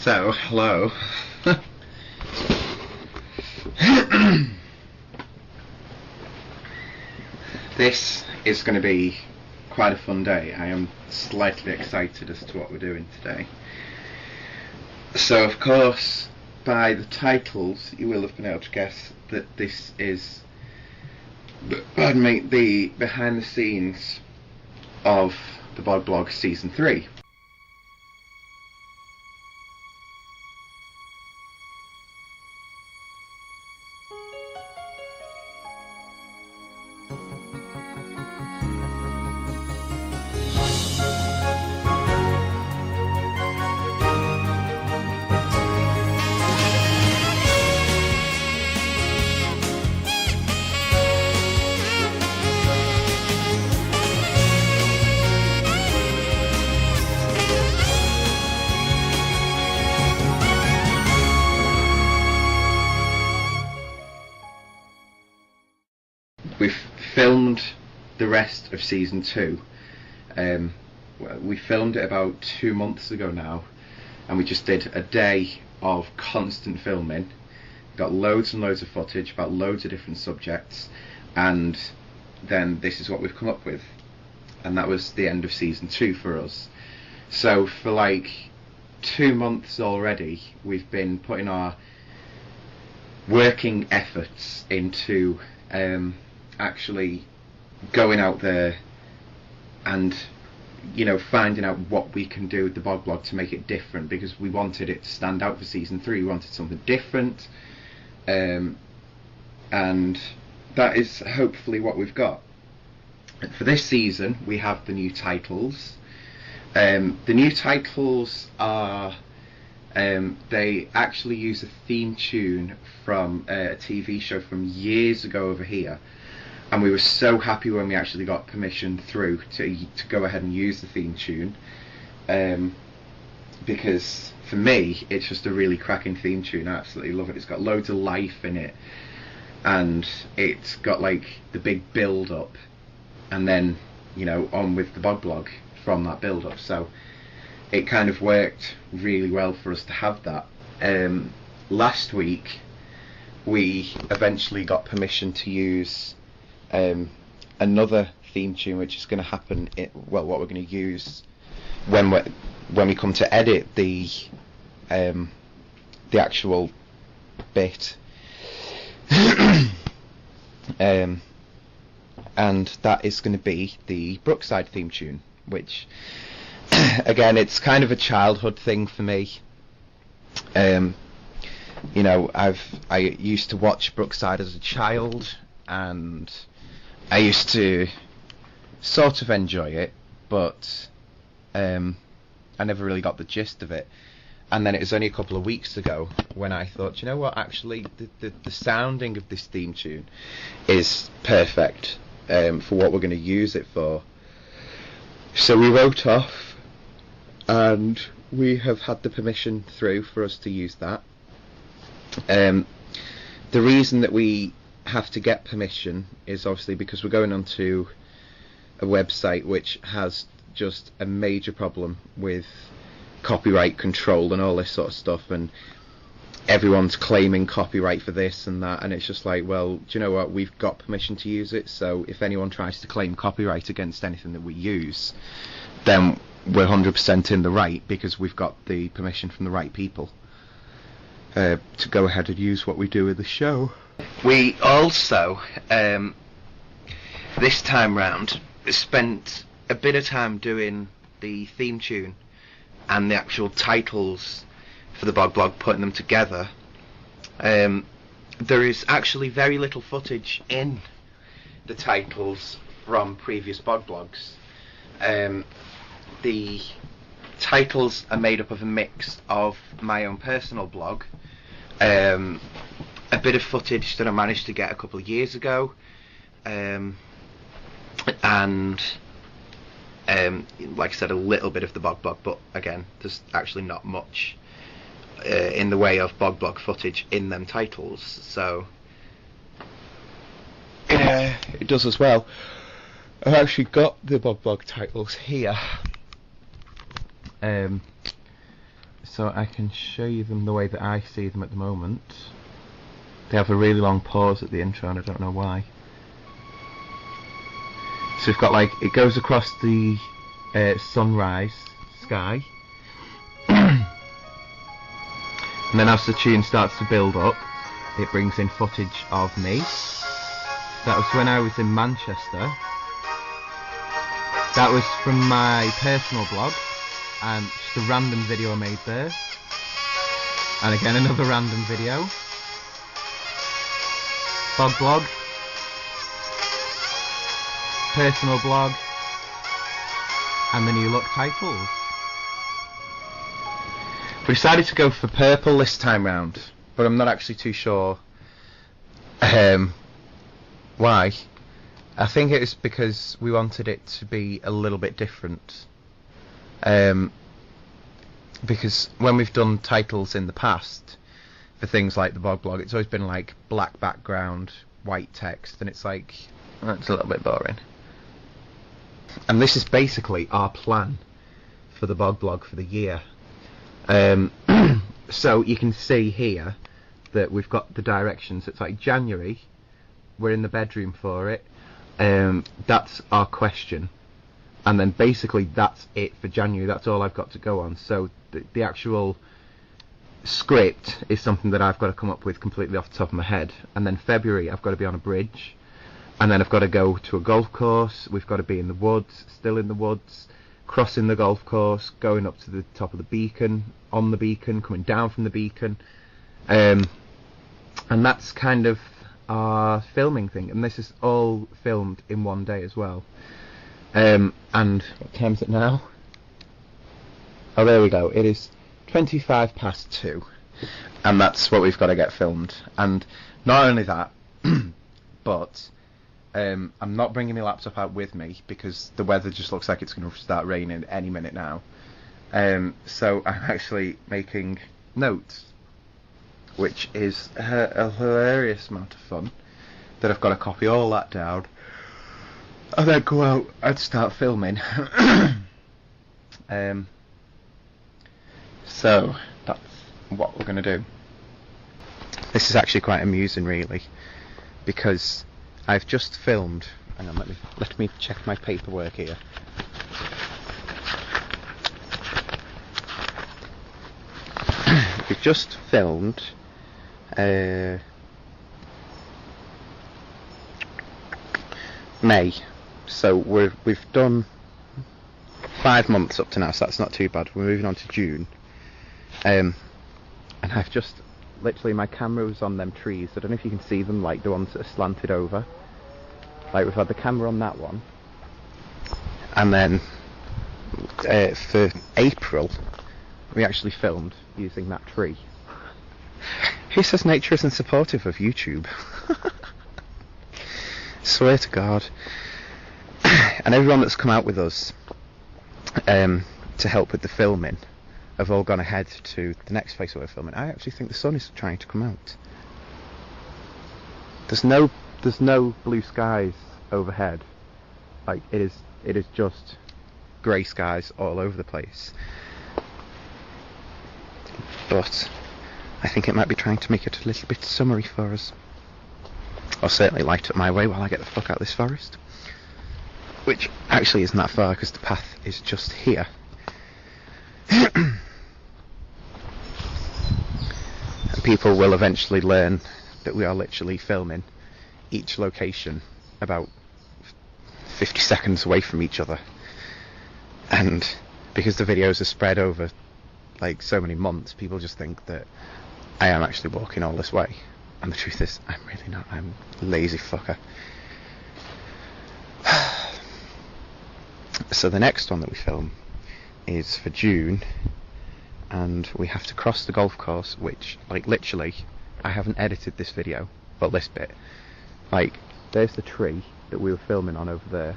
So, hello. This is going to be quite a fun day. I am slightly excited as to what we're doing today. So, of course, by the titles, you will have been able to guess that this is, pardon me, the behind the scenes of the Bog Blog Season 3. We've filmed the rest of Season 2. We filmed it about 2 months ago now, and we just did a day of constant filming. Got loads and loads of footage about loads of different subjects, and then this is what we've come up with. And that was the end of Season 2 for us. So for like 2 months already, we've been putting our working efforts into actually going out there and, you know, finding out what we can do with the Bog Blog to make it different, because we wanted it to stand out for Season 3. We wanted something different, and that is hopefully what we've got. For this season, we have the new titles. The new titles are they actually use a theme tune from a TV show from years ago over here, and we were so happy when we actually got permission through to go ahead and use the theme tune, because for me it's just a really cracking theme tune. I absolutely love it. It's got loads of life in it, and it's got like the big build up, and then, you know, on with the Bog Blog from that build up. So it kind of worked really well for us to have that. Last week we eventually got permission to use another theme tune, which is going to happen what we're going to use when we come to edit the actual bit. And that is going to be the Brookside theme tune, which again, it's kind of a childhood thing for me. You know, I used to watch Brookside as a child, and I used to sort of enjoy it, but I never really got the gist of it. And then it was only a couple of weeks ago when I thought, you know what, actually the sounding of this theme tune is perfect for what we're going to use it for. So we wrote off, and we have had the permission through for us to use that. The reason that we have to get permission is obviously because we're going onto a website which has just a major problem with copyright control and all this sort of stuff, and everyone's claiming copyright for this and that, and it's just like, well, do you know what, we've got permission to use it, so if anyone tries to claim copyright against anything that we use, then we're 100% in the right, because we've got the permission from the right people to go ahead and use what we do with the show. We also, this time round, spent a bit of time doing the theme tune and the actual titles for the Bog Blog, putting them together. There is actually very little footage in the titles from previous Bog Blogs. The titles are made up of a mix of my own personal blog, a bit of footage that I managed to get a couple of years ago, and like I said, a little bit of the Bog Blog, but again, there's actually not much in the way of Bog Blog footage in them titles, so it does as well. I've actually got the Bog Blog titles here, so I can show you them the way that I see them at the moment. They have a really long pause at the intro and I don't know why. So we've got like, it goes across the sunrise sky. And then as the tune starts to build up, it brings in footage of me. That was when I was in Manchester. That was from my personal blog, and just a random video I made there. And again another random video. Bog blog. Personal blog. And the new look titles. We decided to go for purple this time round, but I'm not actually too sure why. I think it was because we wanted it to be a little bit different. Because when we've done titles in the past for things like the Bog blog, it's always been like black background, white text, and it's like, that's a little bit boring. And this is basically our plan for the Bog blog for the year. So you can see here that we've got the directions. It's like January, we're in the bedroom for it. That's our question, and then basically that's it for January. That's all I've got to go on. So the actual script is something that I've got to come up with completely off the top of my head. And then February I've got to be on a bridge, and then I've got to go to a golf course. We've got to be in the woods, still in the woods, crossing the golf course, going up to the top of the beacon, on the beacon, coming down from the beacon, and that's kind of our filming thing. And this is all filmed in one day as well. And what time is it now? Oh, there we go. It is 2:25, and that's what we've got to get filmed. And not only that, but I'm not bringing my laptop out with me because the weather just looks like it's going to start raining any minute now. So I'm actually making notes, which is a hilarious amount of fun, that I've got to copy all that down and then go out and start filming. So that's what we're going to do. This is actually quite amusing, really, because I've just filmed. Hang on, let me check my paperwork here. We've just filmed May, so we've done 5 months up to now, so that's not too bad. We're moving on to June, and I've just literally, my camera was on them trees. I don't know if you can see them, like the ones that are slanted over. Like, we've had the camera on that one, and then for April we actually filmed using that tree. Who says nature isn't supportive of YouTube? Swear to God. And everyone that's come out with us to help with the filming have all gone ahead to the next place we're filming. I actually think the sun is trying to come out. There's no blue skies overhead. Like, it is just grey skies all over the place. But I think it might be trying to make it a little bit summery for us. I'll certainly light up my way while I get the fuck out of this forest, which actually isn't that far because the path is just here. And people will eventually learn that we are literally filming each location about 50 seconds away from each other, and because the videos are spread over like so many months, people just think that I am actually walking all this way, and the truth is I'm really not. I'm a lazy fucker. So the next one that we film is for June, and we have to cross the golf course, which, like, literally, I haven't edited this video, well, this bit. Like, there's the tree that we were filming on over there.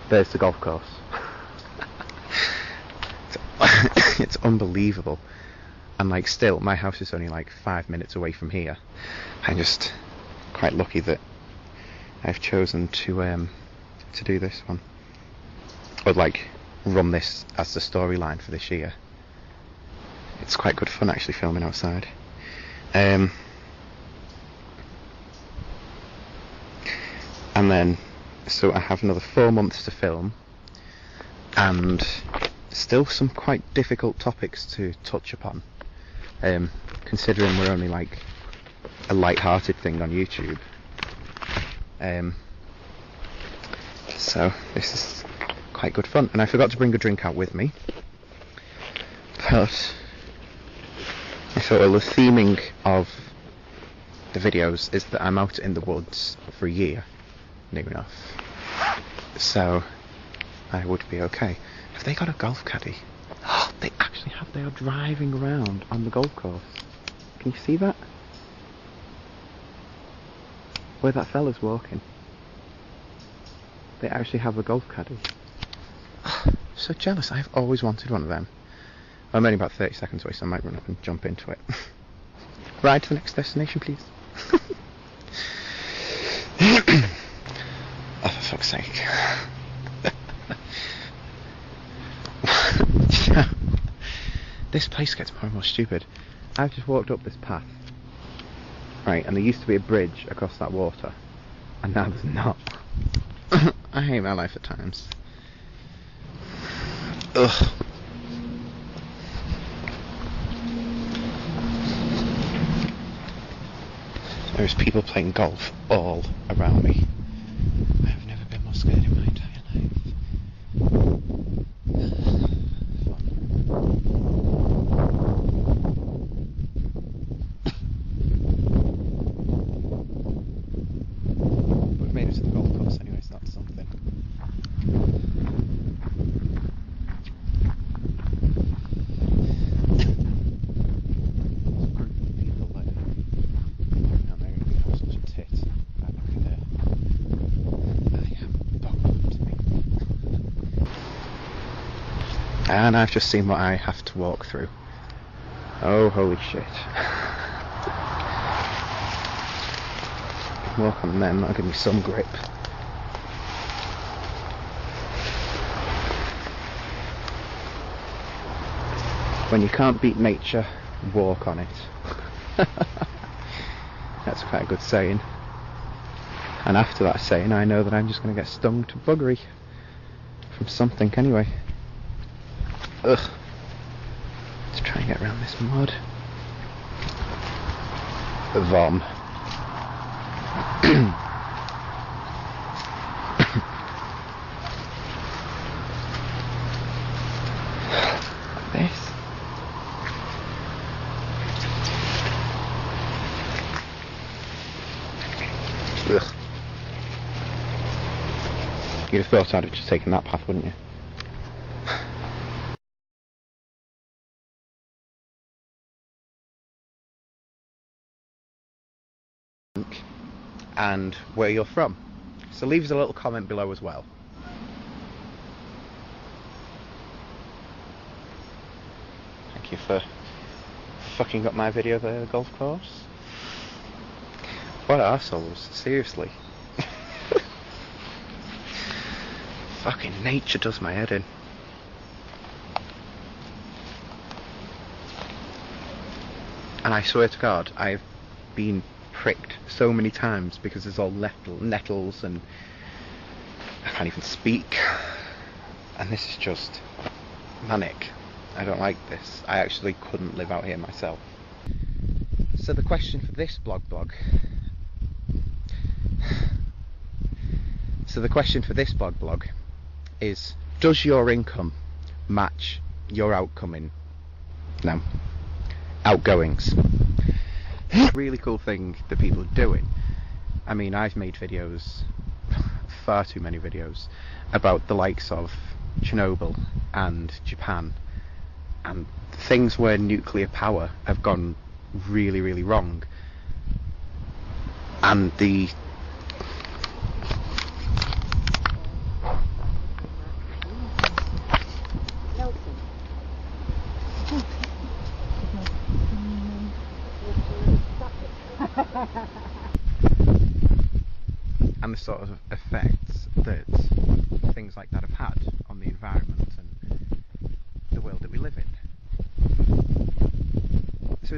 There's the golf course. It's unbelievable. And, like, still, my house is only like 5 minutes away from here. I'm just quite lucky that I've chosen to do this one, or like run this as the storyline for this year. It's quite good fun actually filming outside. And then, so I have another 4 months to film, and still some quite difficult topics to touch upon, considering we're only like a light-hearted thing on YouTube. So this is quite good fun, and I forgot to bring a drink out with me, but I thought, well, the theming of the videos is that I'm out in the woods for a year, near enough, so I would be okay. Have they got a golf caddy? Oh, they actually have. They are driving around on the golf course. Can you see that? Where that fella's walking. They actually have a golf caddy. Oh, so jealous. I've always wanted one of them. I'm only about 30 seconds away, so I might run up and jump into it. Ride to the next destination, please. Oh, for fuck's sake. This place gets more and more stupid. I've just walked up this path, right, and there used to be a bridge across that water, and now there's not. I hate my life at times. Ugh. There's people playing golf all around me. I have never been more scared in my entire life. We've made it to the golf course anyway, so that's something. And I've just seen what I have to walk through. Oh, holy shit. Walk on them, that'll give me some grip. When you can't beat nature, walk on it. That's quite a good saying. And after that saying, I know that I'm just going to get stung to buggery. From something anyway. Ugh. Let's try and get around this mud. Vom. Like this. Ugh. You'd have thought I'd have just taken that path, wouldn't you? And where you're from. So leave us a little comment below as well. Thank you for fucking up my video there, the golf course. What arseholes, seriously. Fucking nature does my head in. And I swear to God, I've been pricked so many times because there's all nettles and I can't even speak, and this is just manic. I don't like this. I actually couldn't live out here myself. So the question for this blog is, does your income match your outgoings? Really cool thing that people are doing. I mean, I've made videos, far too many videos, about the likes of Chernobyl and Japan, and things where nuclear power have gone really, really wrong, and the and the sort of effects that things like that have had on the environment and the world that we live in.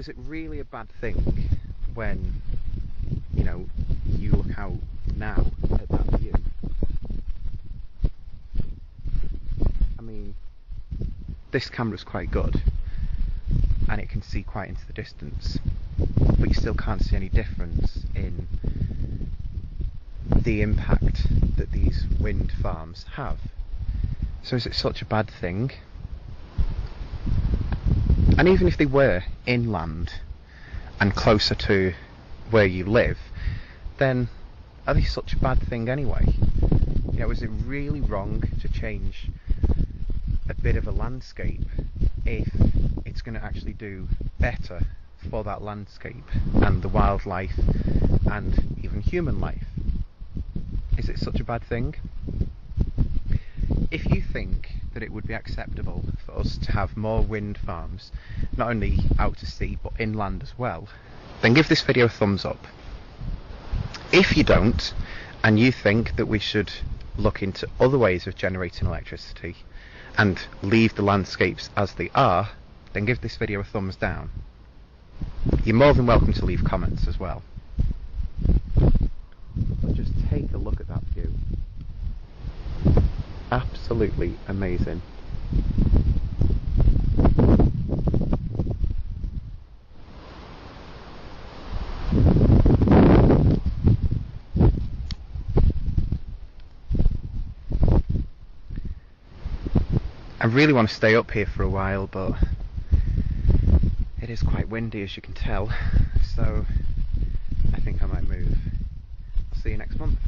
is it really a bad thing when, you know, you look out now at that view? I mean, this camera's quite good and it can see quite into the distance, but you still can't see any difference in the impact that these wind farms have. So is it such a bad thing? And even if they were inland and closer to where you live, then are they such a bad thing anyway? You know, is it really wrong to change a bit of a landscape if it's going to actually do better for that landscape and the wildlife and even human life? Is it such a bad thing? If you think that it would be acceptable for us to have more wind farms, not only out to sea but inland as well, then give this video a thumbs up. If you don't, and you think that we should look into other ways of generating electricity and leave the landscapes as they are, then give this video a thumbs down. You're more than welcome to leave comments as well. But just take a look at that view. Absolutely amazing. I really want to stay up here for a while, but it is quite windy, as you can tell, so I think I might move. I'll see you next month.